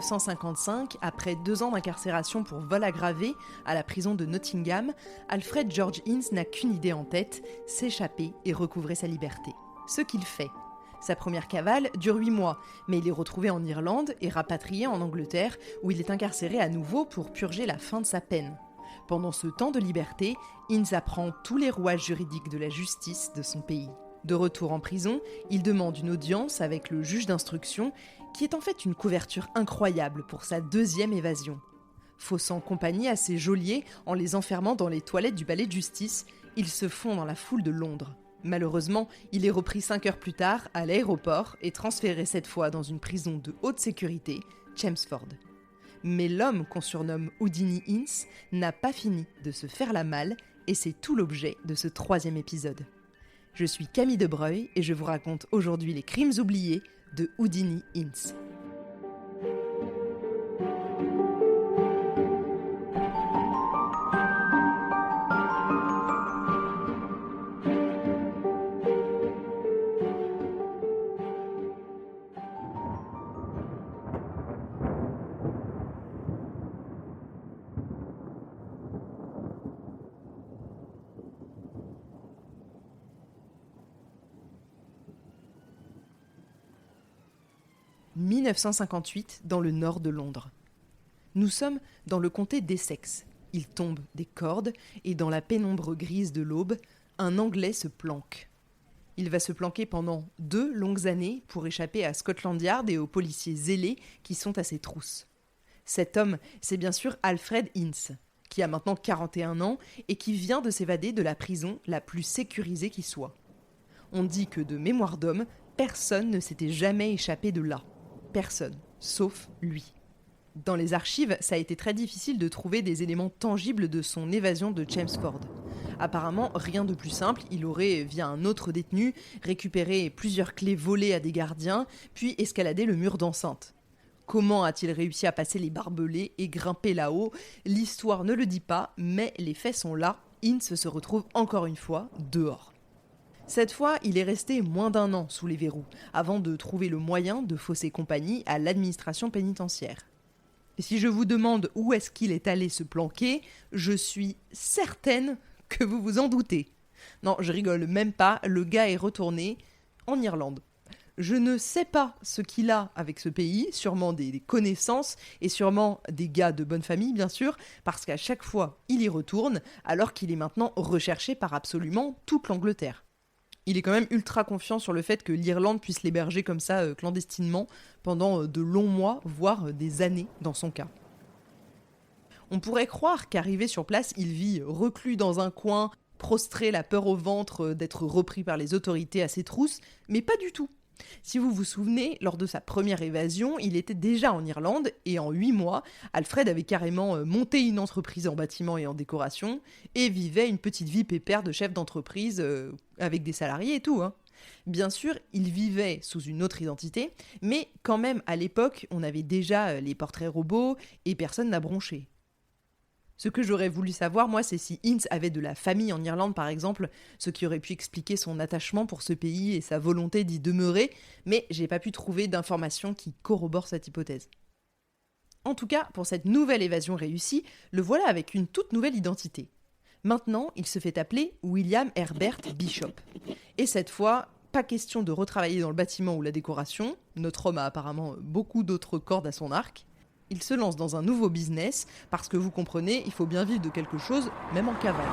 1955, après 2 ans d'incarcération pour vol aggravé à la prison de Nottingham, Alfred George Ince n'a qu'une idée en tête, s'échapper et recouvrer sa liberté. Ce qu'il fait. Sa première cavale dure 8 mois, mais il est retrouvé en Irlande et rapatrié en Angleterre, où il est incarcéré à nouveau pour purger la fin de sa peine. Pendant ce temps de liberté, Ince apprend tous les rouages juridiques de la justice de son pays. De retour en prison, il demande une audience avec le juge d'instruction, qui est en fait une couverture incroyable pour sa 2e évasion. Faussant compagnie à ses geôliers en les enfermant dans les toilettes du palais de justice, il se fond dans la foule de Londres. Malheureusement, il est repris 5 heures plus tard à l'aéroport et transféré cette fois dans une prison de haute sécurité, Chelmsford. Mais l'homme qu'on surnomme Houdini Ince n'a pas fini de se faire la malle et c'est tout l'objet de ce 3e épisode. Je suis Camille Debreuil et je vous raconte aujourd'hui les crimes oubliés de Houdini Ince. « 1958, dans le nord de Londres. Nous sommes dans le comté d'Essex. Il tombe des cordes et dans la pénombre grise de l'aube, un Anglais se planque. Il va se planquer pendant 2 longues années pour échapper à Scotland Yard et aux policiers zélés qui sont à ses trousses. Cet homme, c'est bien sûr Alfred Ince, qui a maintenant 41 ans et qui vient de s'évader de la prison la plus sécurisée qui soit. On dit que de mémoire d'homme, personne ne s'était jamais échappé de là. Personne, sauf lui. Dans les archives, ça a été très difficile de trouver des éléments tangibles de son évasion de Chelmsford. Apparemment, rien de plus simple, il aurait, via un autre détenu, récupéré plusieurs clés volées à des gardiens, puis escaladé le mur d'enceinte. Comment a-t-il réussi à passer les barbelés et grimper là-haut ? L'histoire ne le dit pas, mais les faits sont là. Ince se retrouve encore une fois dehors. Cette fois, il est resté moins d'1 an sous les verrous, avant de trouver le moyen de fausser compagnie à l'administration pénitentiaire. Et si je vous demande où est-ce qu'il est allé se planquer, je suis certaine que vous vous en doutez. Non, je rigole même pas, le gars est retourné en Irlande. Je ne sais pas ce qu'il a avec ce pays, sûrement des connaissances et sûrement des gars de bonne famille bien sûr, parce qu'à chaque fois il y retourne alors qu'il est maintenant recherché par absolument toute l'Angleterre. Il est quand même ultra confiant sur le fait que l'Irlande puisse l'héberger comme ça clandestinement pendant de longs mois, voire des années dans son cas. On pourrait croire qu'arrivé sur place, il vit reclus dans un coin, prostré, la peur au ventre d'être repris par les autorités à ses trousses, mais pas du tout. Si vous vous souvenez, lors de sa première évasion, il était déjà en Irlande et en 8 mois, Alfred avait carrément monté une entreprise en bâtiment et en décoration et vivait une petite vie pépère de chef d'entreprise avec des salariés et tout. Bien sûr, il vivait sous une autre identité, mais quand même à l'époque, on avait déjà les portraits robots et personne n'a bronché. Ce que j'aurais voulu savoir, moi, c'est si Ince avait de la famille en Irlande, par exemple, ce qui aurait pu expliquer son attachement pour ce pays et sa volonté d'y demeurer, mais j'ai pas pu trouver d'informations qui corroborent cette hypothèse. En tout cas, pour cette nouvelle évasion réussie, le voilà avec une toute nouvelle identité. Maintenant, il se fait appeler William Herbert Bishop. Et cette fois, pas question de retravailler dans le bâtiment ou la décoration, notre homme a apparemment beaucoup d'autres cordes à son arc. Il se lance dans un nouveau business, parce que vous comprenez, il faut bien vivre de quelque chose, même en cavale.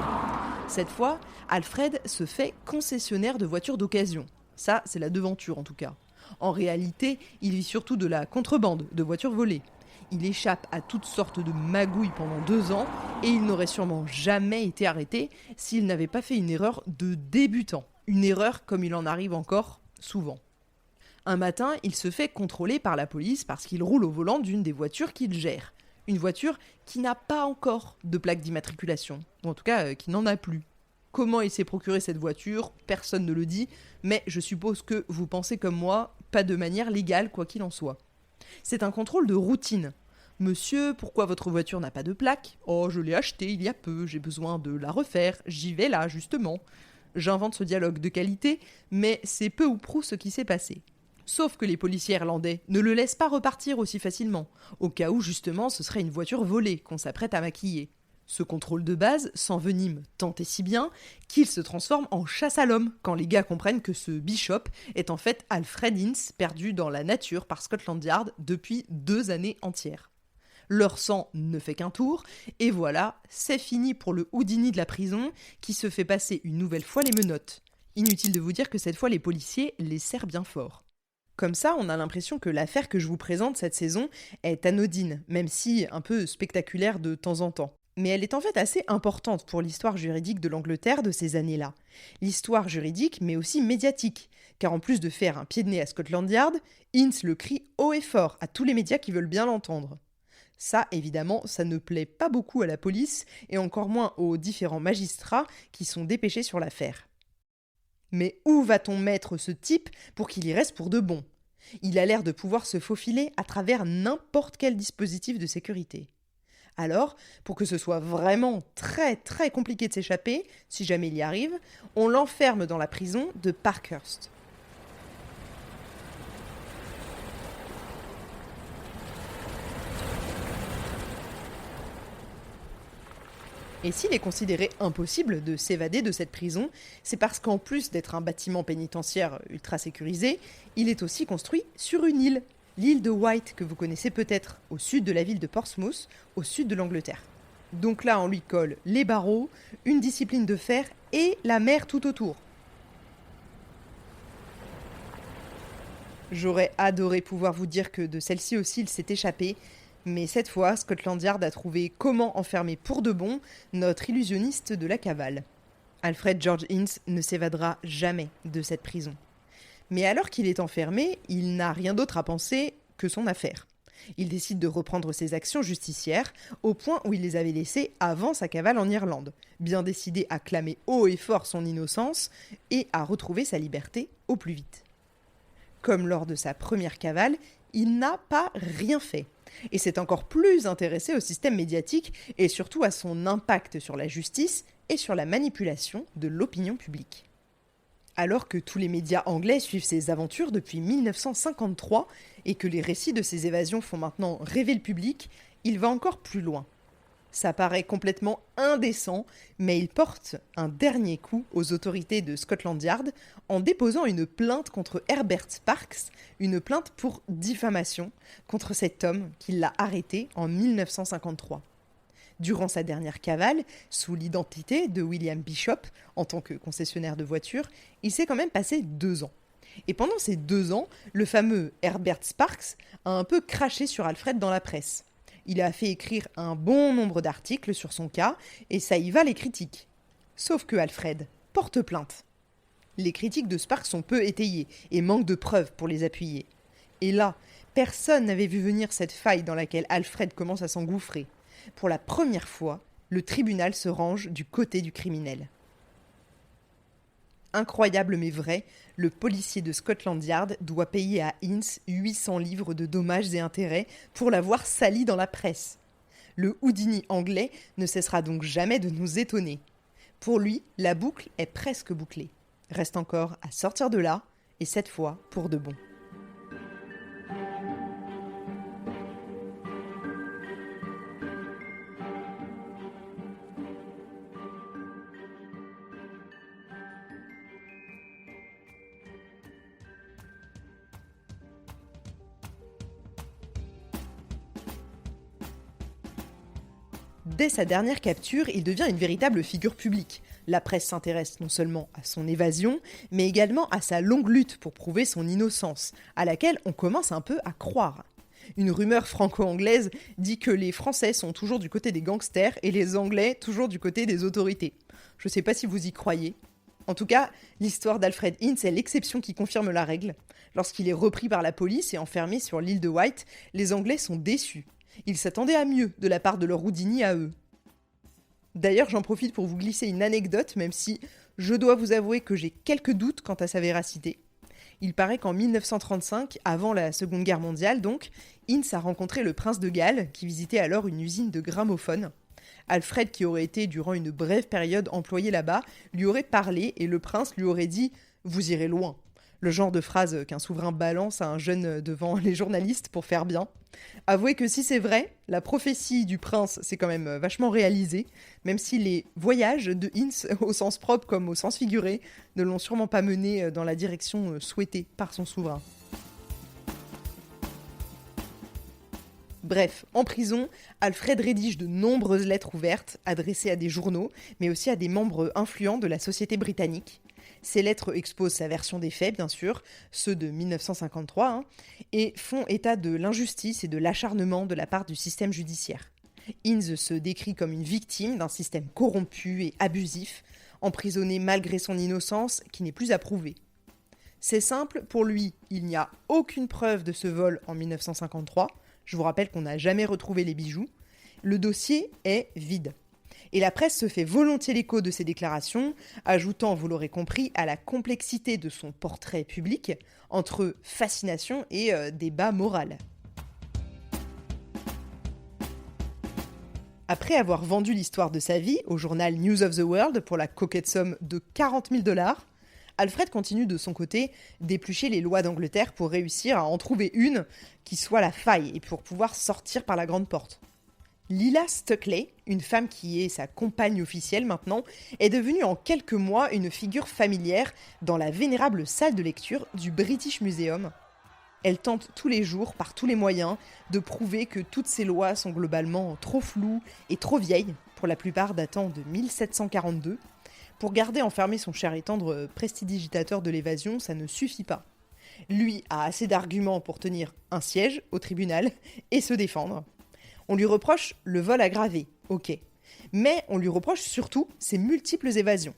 Cette fois, Alfred se fait concessionnaire de voitures d'occasion. Ça, c'est la devanture en tout cas. En réalité, il vit surtout de la contrebande, de voitures volées. Il échappe à toutes sortes de magouilles pendant 2 ans, et il n'aurait sûrement jamais été arrêté s'il n'avait pas fait une erreur de débutant. Une erreur comme il en arrive encore souvent. Un matin, il se fait contrôler par la police parce qu'il roule au volant d'une des voitures qu'il gère. Une voiture qui n'a pas encore de plaque d'immatriculation, ou en tout cas qui n'en a plus. Comment il s'est procuré cette voiture, personne ne le dit, mais je suppose que vous pensez comme moi, pas de manière légale quoi qu'il en soit. C'est un contrôle de routine. Monsieur, pourquoi votre voiture n'a pas de plaque ? Oh, je l'ai achetée il y a peu, j'ai besoin de la refaire, j'y vais là justement. J'invente ce dialogue de qualité, mais c'est peu ou prou ce qui s'est passé. Sauf que les policiers irlandais ne le laissent pas repartir aussi facilement, au cas où justement ce serait une voiture volée qu'on s'apprête à maquiller. Ce contrôle de base s'envenime tant et si bien qu'il se transforme en chasse à l'homme quand les gars comprennent que ce Bishop est en fait Alfred Ince perdu dans la nature par Scotland Yard depuis 2 années entières. Leur sang ne fait qu'un tour, et voilà, c'est fini pour le Houdini de la prison qui se fait passer une nouvelle fois les menottes. Inutile de vous dire que cette fois les policiers les serrent bien fort. Comme ça, on a l'impression que l'affaire que je vous présente cette saison est anodine, même si un peu spectaculaire de temps en temps. Mais elle est en fait assez importante pour l'histoire juridique de l'Angleterre de ces années-là. L'histoire juridique, mais aussi médiatique, car en plus de faire un pied de nez à Scotland Yard, Ince le crie haut et fort à tous les médias qui veulent bien l'entendre. Ça, évidemment, ça ne plaît pas beaucoup à la police, et encore moins aux différents magistrats qui sont dépêchés sur l'affaire. Mais où va-t-on mettre ce type pour qu'il y reste pour de bon ? Il a l'air de pouvoir se faufiler à travers n'importe quel dispositif de sécurité. Alors, pour que ce soit vraiment très très compliqué de s'échapper, si jamais il y arrive, on l'enferme dans la prison de Parkhurst. Et s'il est considéré impossible de s'évader de cette prison, c'est parce qu'en plus d'être un bâtiment pénitentiaire ultra sécurisé, il est aussi construit sur une île, l'île de Wight que vous connaissez peut-être, au sud de la ville de Portsmouth, au sud de l'Angleterre. Donc là, on lui colle les barreaux, une discipline de fer et la mer tout autour. J'aurais adoré pouvoir vous dire que de celle-ci aussi il s'est échappé, mais cette fois, Scotland Yard a trouvé comment enfermer pour de bon notre illusionniste de la cavale. Alfred George Ince ne s'évadera jamais de cette prison. Mais alors qu'il est enfermé, il n'a rien d'autre à penser que son affaire. Il décide de reprendre ses actions justicières au point où il les avait laissées avant sa cavale en Irlande, bien décidé à clamer haut et fort son innocence et à retrouver sa liberté au plus vite. Comme lors de sa première cavale, il n'a pas rien fait. Et s'est encore plus intéressé au système médiatique et surtout à son impact sur la justice et sur la manipulation de l'opinion publique. Alors que tous les médias anglais suivent ses aventures depuis 1953 et que les récits de ses évasions font maintenant rêver le public, il va encore plus loin. Ça paraît complètement indécent, mais il porte un dernier coup aux autorités de Scotland Yard en déposant une plainte contre Herbert Sparks, une plainte pour diffamation contre cet homme qui l'a arrêté en 1953. Durant sa dernière cavale, sous l'identité de William Bishop, en tant que concessionnaire de voitures, il s'est quand même passé 2 ans. Et pendant ces 2 ans, le fameux Herbert Sparks a un peu craché sur Alfred dans la presse. Il a fait écrire un bon nombre d'articles sur son cas, et ça y va les critiques. Sauf que Alfred porte plainte. Les critiques de Sparks sont peu étayées, et manquent de preuves pour les appuyer. Et là, personne n'avait vu venir cette faille dans laquelle Alfred commence à s'engouffrer. Pour la première fois, le tribunal se range du côté du criminel. Incroyable mais vrai, le policier de Scotland Yard doit payer à Ince 800 livres de dommages et intérêts pour l'avoir sali dans la presse. Le Houdini anglais ne cessera donc jamais de nous étonner. Pour lui, la boucle est presque bouclée. Reste encore à sortir de là, et cette fois pour de bon. Dès sa dernière capture, il devient une véritable figure publique. La presse s'intéresse non seulement à son évasion, mais également à sa longue lutte pour prouver son innocence, à laquelle on commence un peu à croire. Une rumeur franco-anglaise dit que les Français sont toujours du côté des gangsters et les Anglais toujours du côté des autorités. Je sais pas si vous y croyez. En tout cas, l'histoire d'Alfred Ince est l'exception qui confirme la règle. Lorsqu'il est repris par la police et enfermé sur l'île de Wight, les Anglais sont déçus. Ils s'attendaient à mieux de la part de leur Houdini à eux. D'ailleurs, j'en profite pour vous glisser une anecdote, même si je dois vous avouer que j'ai quelques doutes quant à sa véracité. Il paraît qu'en 1935, avant la Seconde Guerre mondiale donc, Ince a rencontré le prince de Galles, qui visitait alors une usine de gramophones. Alfred, qui aurait été durant une brève période employé là-bas, lui aurait parlé et le prince lui aurait dit « Vous irez loin ». Le genre de phrase qu'un souverain balance à un jeune devant les journalistes pour faire bien. Avouez que si c'est vrai, la prophétie du prince s'est quand même vachement réalisée, même si les voyages de Hinz, au sens propre comme au sens figuré, ne l'ont sûrement pas mené dans la direction souhaitée par son souverain. Bref, en prison, Alfred rédige de nombreuses lettres ouvertes adressées à des journaux, mais aussi à des membres influents de la société britannique. Ces lettres exposent sa version des faits, bien sûr, ceux de 1953, et font état de l'injustice et de l'acharnement de la part du système judiciaire. Hinz se décrit comme une victime d'un système corrompu et abusif, emprisonné malgré son innocence qui n'est plus à prouver. C'est simple, pour lui, il n'y a aucune preuve de ce vol en 1953. Je vous rappelle qu'on n'a jamais retrouvé les bijoux. Le dossier est vide. Et la presse se fait volontiers l'écho de ces déclarations, ajoutant, vous l'aurez compris, à la complexité de son portrait public, entre fascination et débat moral. Après avoir vendu l'histoire de sa vie au journal News of the World pour la coquette somme de 40 000 $, Alfred continue de son côté d'éplucher les lois d'Angleterre pour réussir à en trouver une qui soit la faille et pour pouvoir sortir par la grande porte. Lila Stuckley, une femme qui est sa compagne officielle maintenant, est devenue en quelques mois une figure familière dans la vénérable salle de lecture du British Museum. Elle tente tous les jours, par tous les moyens, de prouver que toutes ces lois sont globalement trop floues et trop vieilles, pour la plupart datant de 1742. Pour garder enfermé son cher et tendre prestidigitateur de l'évasion, ça ne suffit pas. Lui a assez d'arguments pour tenir un siège au tribunal et se défendre. On lui reproche le vol aggravé, ok. Mais on lui reproche surtout ses multiples évasions.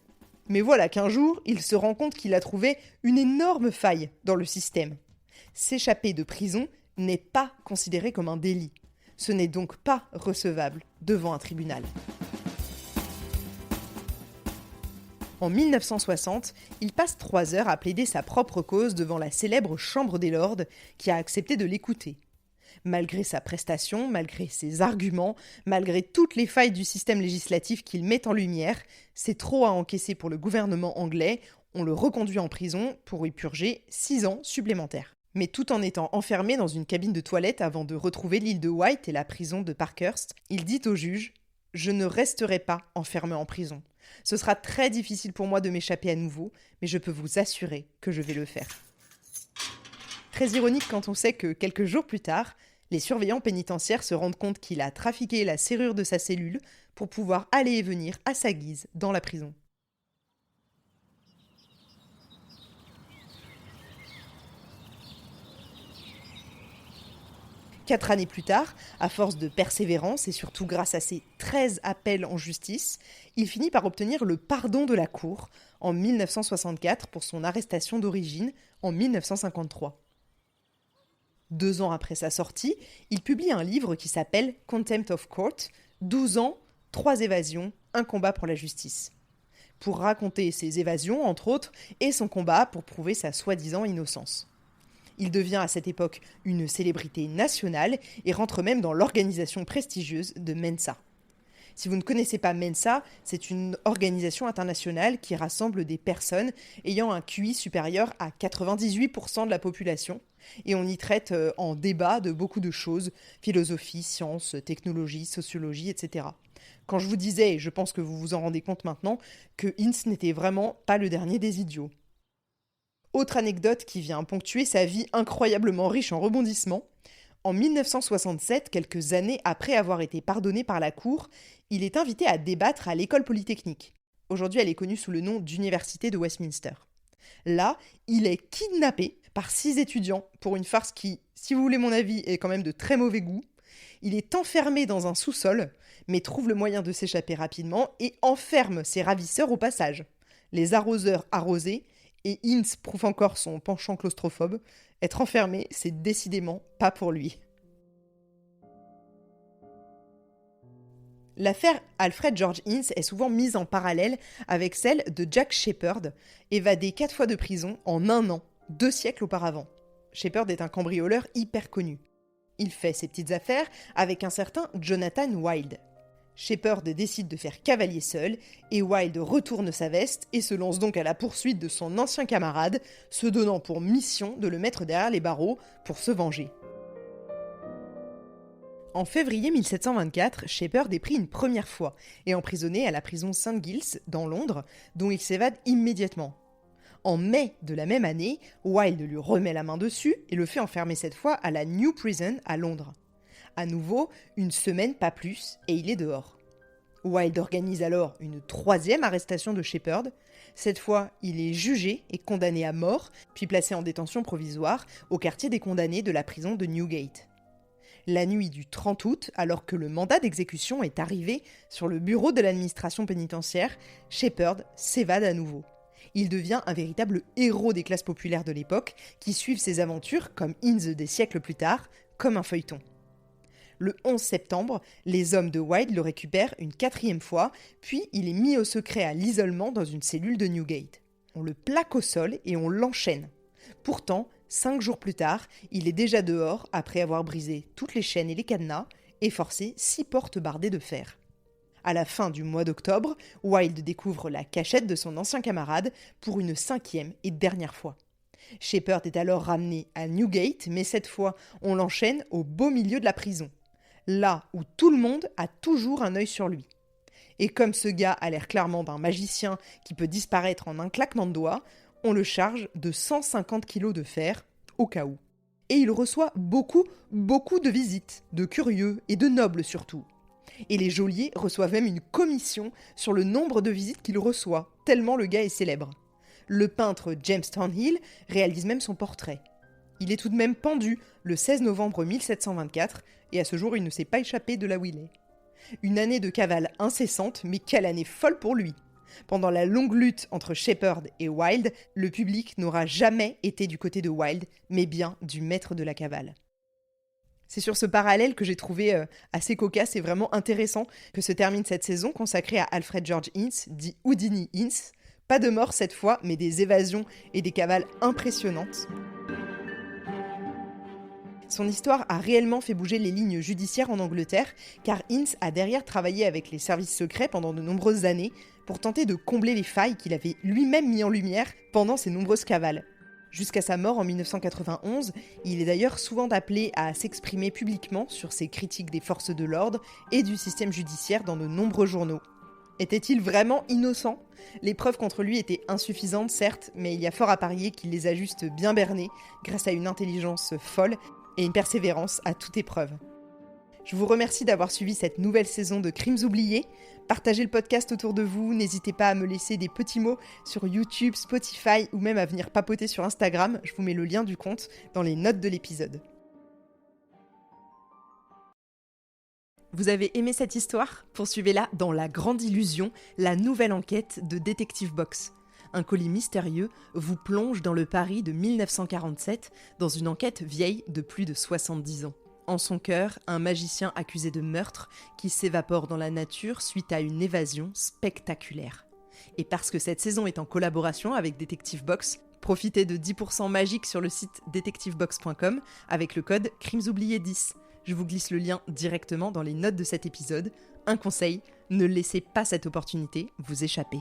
Mais voilà qu'un jour, il se rend compte qu'il a trouvé une énorme faille dans le système. S'échapper de prison n'est pas considéré comme un délit. Ce n'est donc pas recevable devant un tribunal. En 1960, il passe 3 heures à plaider sa propre cause devant la célèbre Chambre des Lords qui a accepté de l'écouter. Malgré sa prestation, malgré ses arguments, malgré toutes les failles du système législatif qu'il met en lumière, c'est trop à encaisser pour le gouvernement anglais, on le reconduit en prison pour y purger 6 ans supplémentaires. Mais tout en étant enfermé dans une cabine de toilette avant de retrouver l'île de Wight et la prison de Parkhurst, il dit au juge « Je ne resterai pas enfermé en prison. Ce sera très difficile pour moi de m'échapper à nouveau, mais je peux vous assurer que je vais le faire. » Très ironique quand on sait que quelques jours plus tard, les surveillants pénitentiaires se rendent compte qu'il a trafiqué la serrure de sa cellule pour pouvoir aller et venir à sa guise dans la prison. Quatre années plus tard, à force de persévérance et surtout grâce à ses 13 appels en justice, il finit par obtenir le pardon de la Cour en 1964 pour son arrestation d'origine en 1953. 2 ans après sa sortie, il publie un livre qui s'appelle Contempt of Court, 12 ans, 3 évasions, un combat pour la justice. Pour raconter ses évasions, entre autres, et son combat pour prouver sa soi-disant innocence. Il devient à cette époque une célébrité nationale et rentre même dans l'organisation prestigieuse de Mensa. Si vous ne connaissez pas Mensa, c'est une organisation internationale qui rassemble des personnes ayant un QI supérieur à 98% de la population. Et on y traite en débat de beaucoup de choses, philosophie, sciences, technologie, sociologie, etc. Quand je vous disais, et je pense que vous vous en rendez compte maintenant, que Hinz n'était vraiment pas le dernier des idiots. Autre anecdote qui vient ponctuer sa vie incroyablement riche en rebondissements. En 1967, quelques années après avoir été pardonné par la Cour, il est invité à débattre à l'École polytechnique. Aujourd'hui, elle est connue sous le nom d'Université de Westminster. Là, il est kidnappé par 6 étudiants pour une farce qui, si vous voulez mon avis, est quand même de très mauvais goût. Il est enfermé dans un sous-sol, mais trouve le moyen de s'échapper rapidement et enferme ses ravisseurs au passage. Les arroseurs arrosés, et Hinz prouve encore son penchant claustrophobe. Être enfermé, c'est décidément pas pour lui. L'affaire Alfred George Hinz est souvent mise en parallèle avec celle de Jack Sheppard, évadé 4 fois de prison en 1 an, 2 siècles auparavant. Sheppard est un cambrioleur hyper connu. Il fait ses petites affaires avec un certain Jonathan Wild. Shepard décide de faire cavalier seul, et Wilde retourne sa veste et se lance donc à la poursuite de son ancien camarade, se donnant pour mission de le mettre derrière les barreaux pour se venger. En février 1724, Shepard est pris une première fois et emprisonné à la prison St. Giles, dans Londres, dont il s'évade immédiatement. En mai de la même année, Wilde lui remet la main dessus et le fait enfermer cette fois à la New Prison à Londres. À nouveau, une semaine pas plus, et il est dehors. Wilde organise alors une troisième arrestation de Shepard. Cette fois, il est jugé et condamné à mort, puis placé en détention provisoire au quartier des condamnés de la prison de Newgate. La nuit du 30 août, alors que le mandat d'exécution est arrivé sur le bureau de l'administration pénitentiaire, Shepard s'évade à nouveau. Il devient un véritable héros des classes populaires de l'époque qui suivent ses aventures, comme Ince des siècles plus tard, comme un feuilleton. Le 11 septembre, les hommes de Wilde le récupèrent une quatrième fois, puis il est mis au secret à l'isolement dans une cellule de Newgate. On le plaque au sol et on l'enchaîne. Pourtant, 5 jours plus tard, il est déjà dehors après avoir brisé toutes les chaînes et les cadenas et forcé 6 portes bardées de fer. À la fin du mois d'octobre, Wilde découvre la cachette de son ancien camarade pour une 5e et dernière fois. Shepard est alors ramené à Newgate, mais cette fois, on l'enchaîne au beau milieu de la prison. Là où tout le monde a toujours un œil sur lui. Et comme ce gars a l'air clairement d'un magicien qui peut disparaître en un claquement de doigts, on le charge de 150 kilos de fer, au cas où. Et il reçoit beaucoup de visites, de curieux et de nobles surtout. Et les geôliers reçoivent même une commission sur le nombre de visites qu'il reçoit, tellement le gars est célèbre. Le peintre James Thornhill réalise même son portrait. Il est tout de même pendu le 16 novembre 1724, et à ce jour il ne s'est pas échappé de là où il est. Une année de cavale incessante, mais quelle année folle pour lui! Pendant la longue lutte entre Shepard et Wilde, le public n'aura jamais été du côté de Wilde, mais bien du maître de la cavale. C'est sur ce parallèle que j'ai trouvé assez cocasse et vraiment intéressant que se termine cette saison consacrée à Alfred George Ince, dit Houdini Ince. Pas de mort cette fois, mais des évasions et des cavales impressionnantes. Son histoire a réellement fait bouger les lignes judiciaires en Angleterre, car Ince a derrière travaillé avec les services secrets pendant de nombreuses années pour tenter de combler les failles qu'il avait lui-même mis en lumière pendant ses nombreuses cavales. Jusqu'à sa mort en 1991, il est d'ailleurs souvent appelé à s'exprimer publiquement sur ses critiques des forces de l'ordre et du système judiciaire dans de nombreux journaux. Était-il vraiment innocent ? Les preuves contre lui étaient insuffisantes, certes, mais il y a fort à parier qu'il les a juste bien bernées grâce à une intelligence folle et une persévérance à toute épreuve. Je vous remercie d'avoir suivi cette nouvelle saison de Crimes oubliés. Partagez le podcast autour de vous, n'hésitez pas à me laisser des petits mots sur YouTube, Spotify ou même à venir papoter sur Instagram. Je vous mets le lien du compte dans les notes de l'épisode. Vous avez aimé cette histoire ? Poursuivez-la dans La Grande Illusion, la nouvelle enquête de Detective Box. Un colis mystérieux vous plonge dans le Paris de 1947 dans une enquête vieille de plus de 70 ans. En son cœur, un magicien accusé de meurtre qui s'évapore dans la nature suite à une évasion spectaculaire. Et parce que cette saison est en collaboration avec Detective Box, profitez de 10% magique sur le site detectivebox.com avec le code CRIMESOUBLIÉS10. Je vous glisse le lien directement dans les notes de cet épisode. Un conseil, ne laissez pas cette opportunité vous échapper.